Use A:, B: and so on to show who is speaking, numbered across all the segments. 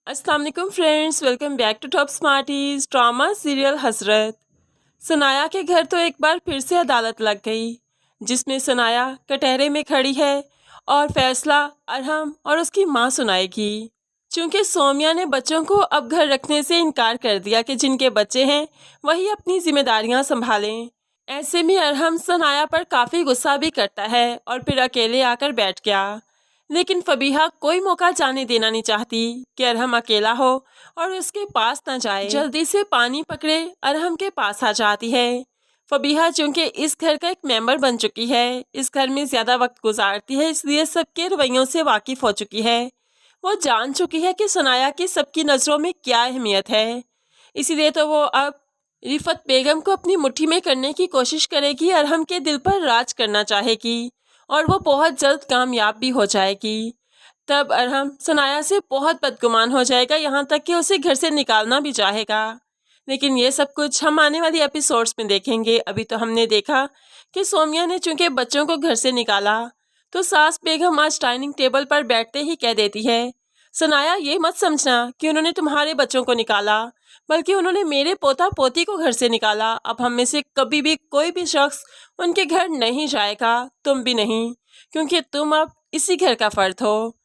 A: अस्सलाम वालेकुम friends, welcome back to Top Smarties. Drama serial Hasrat. Sanaya के घर तो एक बार फिर से अदालत लग गई, जिसमें सनाया कटहरे में खड़ी है और फैसला अरहम और उसकी माँ सुनाएगी। चूंकि सोमिया ने बच्चों को अब घर रखने से इनकार कर दिया कि जिनके बच्चे हैं वही अपनी जिम्मेदारियां संभालें। ऐसे में अरहम सनाया पर काफ़ी गुस्सा भी करता है और फिर अकेले आकर बैठ गया। लेकिन फबीहा कोई मौका जाने देना नहीं चाहती कि अरहम अकेला हो और उसके पास न जाए। जल्दी से पानी पकड़े अरहम के पास आ जाती है। फबीहा चूंकि इस घर का एक मेंबर बन चुकी है, इस घर में ज़्यादा वक्त गुजारती है, इसलिए सबके रवैयों से वाकिफ़ हो चुकी है। वो जान चुकी है कि सनाया की सबकी नज़रों में क्या अहमियत है। इसीलिए तो वो अब रिफत बेगम को अपनी मुट्ठी में करने की कोशिश करेगी, अरहम के दिल पर राज करना चाहेगी और वो बहुत जल्द कामयाब भी हो जाएगी। तब अरहम सनाया से बहुत बदगुमान हो जाएगा, यहाँ तक कि उसे घर से निकालना भी चाहेगा। लेकिन ये सब कुछ हम आने वाली एपिसोड्स में देखेंगे। अभी तो हमने देखा कि सोमिया ने चूंकि बच्चों को घर से निकाला, तो सास बेगम आज डाइनिंग टेबल पर बैठते ही कह देती है, सनाया ये मत समझना कि उन्होंने तुम्हारे बच्चों को निकाला, बल्कि उन्होंने मेरे पोता पोती को घर से निकाला। अब हम में से कभी भी कोई भी शख्स उनके घर नहीं जाएगा, तुम भी नहीं, क्योंकि तुम अब इसी घर का फर्द हो।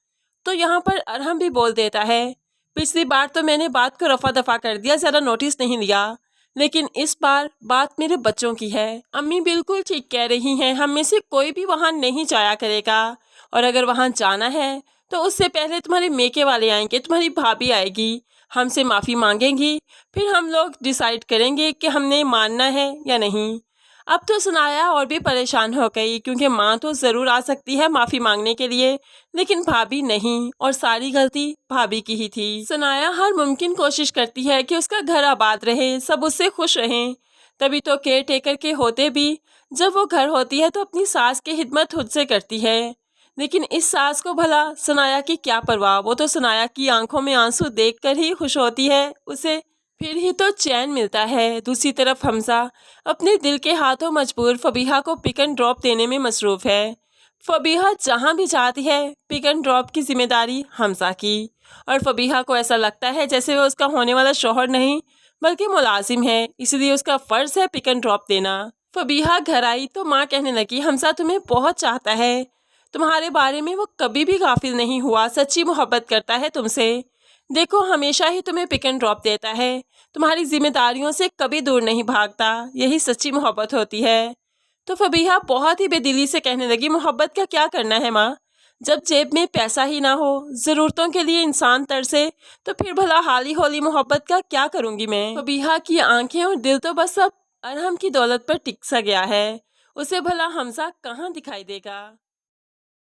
A: तो यहाँ पर अरहम भी बोल देता है, पिछली बार तो मैंने बात को रफा दफा कर दिया, ज़्यादा नोटिस नहीं लिया, लेकिन इस बार बात मेरे बच्चों की है। अम्मी बिल्कुल ठीक कह रही हैं, हम में से कोई भी वहाँ नहीं जाया करेगा, और अगर वहाँ जाना है तो उससे पहले तुम्हारे मेके वाले आएंगे, तुम्हारी भाभी आएगी, हमसे माफ़ी मांगेंगी, फिर हम लोग डिसाइड करेंगे कि हमने मानना है या नहीं। अब तो सनाया और भी परेशान हो गई, क्योंकि माँ तो ज़रूर आ सकती है माफ़ी मांगने के लिए, लेकिन भाभी नहीं, और सारी गलती भाभी की ही थी। सनाया हर मुमकिन कोशिश करती है कि उसका घर आबाद रहे, सब उससे खुश रहें। तभी तो केयर टेकर के होते भी जब वो घर होती है तो अपनी सास की खिदमत खुद से करती है। लेकिन इस सास को भला सनाया की क्या परवाह, वो तो सनाया की आंखों में आंसू देखकर ही खुश होती है, उसे फिर ही तो चैन मिलता है। दूसरी तरफ हमजा अपने दिल के हाथों मजबूर फबीहा को पिक एंड ड्रॉप देने में मसरूफ़ है। फबीहा जहाँ भी जाती है पिक एंड ड्रॉप की जिम्मेदारी हमजा की, और फबीहा को ऐसा लगता है जैसे वो उसका होने वाला शौहर नहीं बल्कि मुलाजिम है, इसलिए उसका फ़र्ज़ है पिक एंड ड्रॉप देना। फबीहा घर आई तो माँ कहने लगी, हमजा तुम्हें बहुत चाहता है, तुम्हारे बारे में वो कभी भी गाफिल नहीं हुआ, सच्ची मोहब्बत करता है तुमसे। देखो हमेशा ही तुम्हें पिक एंड ड्रॉप देता है, तुम्हारी जिम्मेदारियों से कभी दूर नहीं भागता, यही सच्ची मोहब्बत होती है। तो फबीहा बहुत ही बेदिली से कहने लगी, मोहब्बत का क्या करना है माँ, जब जेब में पैसा ही ना हो, ज़रूरतों के लिए इंसान तरसे, तो फिर भला हाली होली मोहब्बत का क्या करूँगी मैं। फबीहा की आंखें और दिल तो बस अब अरहम की दौलत पर टिक सा गया है, उसे भला हमजा कहाँ दिखाई देगा।